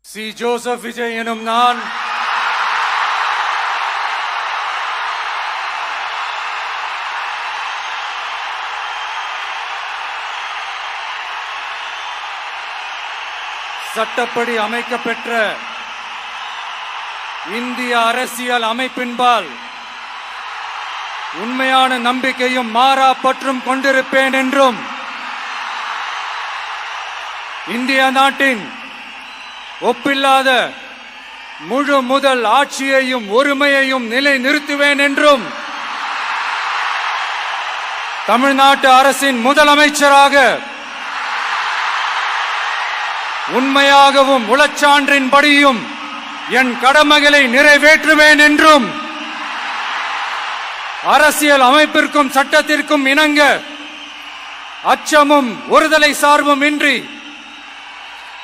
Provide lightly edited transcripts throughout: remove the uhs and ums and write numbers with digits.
C. Joseph Vijay எனும் நான் சட்டப்படி அமைக்கப்பெற்ற இந்திய அரசியல் அமைப்பின்பால் உண்மையான நம்பிக்கையும் மாறா பற்றும் கொண்டிருப்பேன் என்றும் இந்திய நாட்டின் ஒப்பில்லாத முழு முதல் ஆட்சியையும் ஒருமையையும் நிலை நிறுத்துவேன் என்றும் தமிழ்நாட்டு அரசின் முதலமைச்சராக உண்மையாகவும் உளச்சான்றின்படியும் என் கடமைகளை நிறைவேற்றுவேன் என்றும் அரசியல் அமைப்பிற்கும் சட்டத்திற்கும் இணங்க அச்சமும் ஒருதலை சார்பும் இன்றி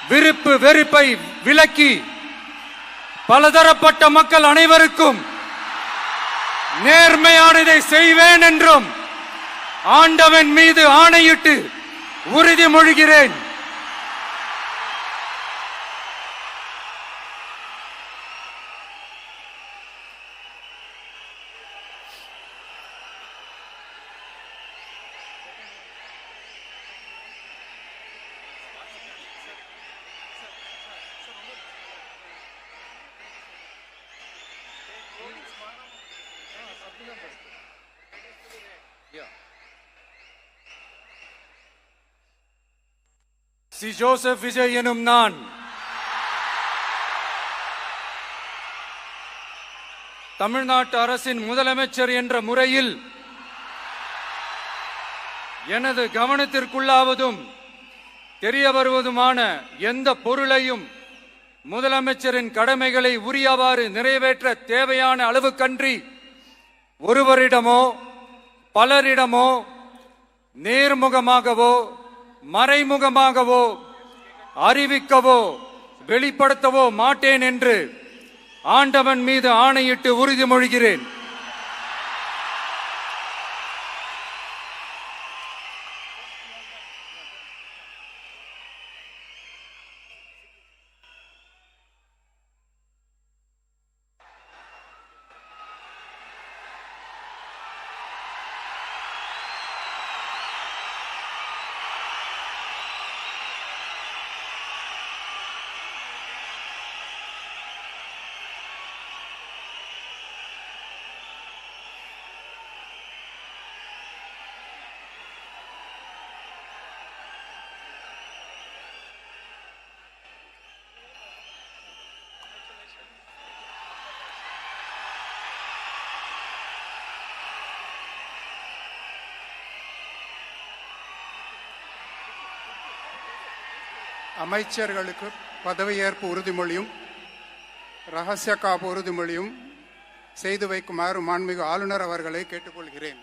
விருப்பு வெறுப்பை விலக்கி பலதரப்பட்ட மக்கள் அனைவருக்கும் நேர்மையானதை செய்வேன் என்றும் ஆண்டவன் மீது ஆணையிட்டு உறுதிமொழிகிறேன். சி. ஜோசப் விஜய் எனும் நான் தமிழ்நாட்டு அரசின் முதலமைச்சர் என்ற முறையில் எனது கவனத்திற்குள்ளாவதும் தெரிய வருவதுமான எந்த பொருளையும் முதலமைச்சரின் கடமைகளை உரியவாறு நிறைவேற்ற தேவையான அளவுக்கன்றி ஒருவரிடமோ பலரிடமோ நேர்முகமாகவோ மறைமுகமாகவோ அறிவிக்கவோ வெளிப்படுத்தவோ மாட்டேன் என்று ஆண்டவன் மீது ஆணையிட்டு உறுதிமொழிகிறேன். அமைச்சர்களுக்கு பதவியேற்பு உறுதிமொழியும் ரகசிய காப்பு உறுதிமொழியும் செய்து வைக்குமாறு மாண்புமிகு ஆளுநர் அவர்களை கேட்டுக்கொள்கிறேன்.